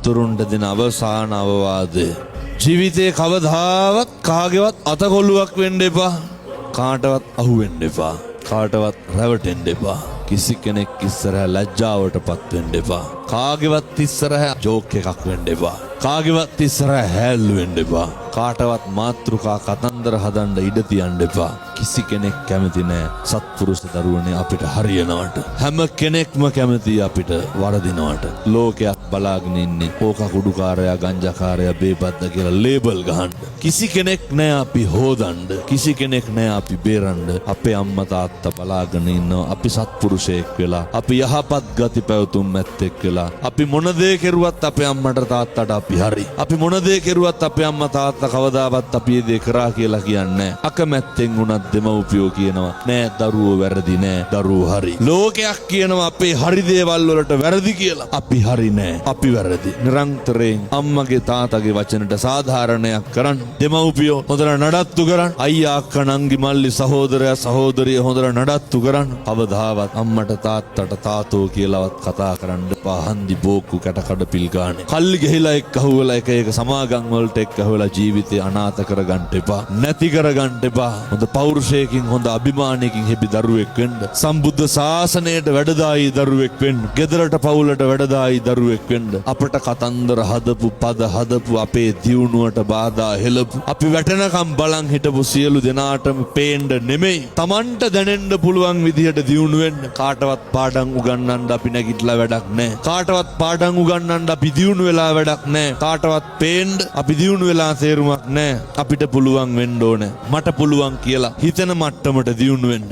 සත්තුරුන්ට දෙන අවසාන අවවාදය. ජීවිතේ කවදාවත් කාගේවත් අතකොල්ලුවක් වෙන්න එපා. කාටවත් අහු වෙන්න එපා. කාටවත් රැවටෙන්න එපා. කිසි කෙනෙක් ඉස්සරහ ලැජ්ජාවටපත් වෙන්න එපා. කාගේවත් ඉස්සරහ ජෝක් එකක් වෙන්න එපා. කාගේවත් ඉස්සරහ හැල්ලු වෙන්න එපා. කාටවත් මාත්‍රිකා කතන්දර හදන්න ඉඩ තියන්න එපා. කිසි කෙනෙක් කැමති නෑ සත්පුරුෂ දරුවනේ අපිට හරියනවට. හැම කෙනෙක්ම කැමති අපිට වරදිනවට. ලෝකයක් බලාගෙන ඉන්නේ ඕක කුඩුකාරයා ගංජාකාරයා බේබද්ද කියලා ලේබල් ගහන්න. කිසි කෙනෙක් නෑ අපි හොදන්න. කිසි කෙනෙක් නෑ අපි බේරන්න. අපේ අම්මා තාත්තා බලාගෙන ඉන්නවා අපි සත්පුරුෂයෙක් වෙලා. අපි යහපත් ගති පැවතුම් මැත්තෙක් වෙලා. අපි මොන දේ කෙරුවත් අපේ අම්මට තාත්තට අපි හරි. අපි මොන දේ කෙරුවත් අපේ අම්මා තාත්තා කවදාවත් අපි ඒ දේ කරා කියලා කියන්නේ නෑ. අකමැත්තෙන් වුණත් දෙමව්පියෝ කියනවා නෑ දරුවෝ වැරදි නෑ දරුවෝ හරි. ලෝකයක් කියනවා අපේ හරි දේවල් වලට වැරදි කියලා. අපි හරි නෑ. අපි වැරදි. නිරන්තරයෙන් අම්මගේ තාත්තගේ වචනට සාධාරණයක් කරන්න. දෙමව්පියෝ හොඳට නඩත්තු කරන්න. අයියා අක්කා නංගි මල්ලි සහෝදරයා සහෝදරිය හොඳට නඩත්තු කරන්න. කවදාවත් අම්මට තාත්තට තාතෝ කියලාවත් කතා කරන්න එපා. හන්දි බෝක්කු කැටකඩ පිල් ගානේ. කල්ලි ගහිලා එක්ක අහුවලා එක එක සමාගම් වලට එක්ක අහුවලා ජීවිතේ අනාථ කරගන්න එපා. නැති කරගන්න එපා. හොඳ පෞරුෂයකින් හොඳ අභිමානයකින් හෙබි දරුවෙක් වෙන්න. සම්බුද්ධ ශාසනයට වැඩදායි දරුවෙක් වෙන්න. ගෙදරට පවුලට වැඩදායි දරුවෙක් වෙන්න. අපට කතන්දර හදපු පද හදපු අපේ දියුණුවට බාධා හෙළපු අපි වැටෙනකම් බලන් හිටපු සියලු දෙනාටම පේන්න නෙමෙයි Tamanට දැනෙන්න පුළුවන් විදිහට දියුණු වෙන්න. කාටවත් පාඩම් උගන්වන්න අපි නැගිටලා වැඩක් නැහැ. කාටවත් පාඩම් උගන්වන්න අපි දියුණු වෙලා වැඩක් නැහැ. කාටවත් පේන්න අපි දියුණු වෙලා තේරුමක් නැහැ. අපිට පුළුවන් වෙන්න ඕනේ. මට පුළුවන් කියලා හිතන මට්ටමට දියුණු වෙන්න.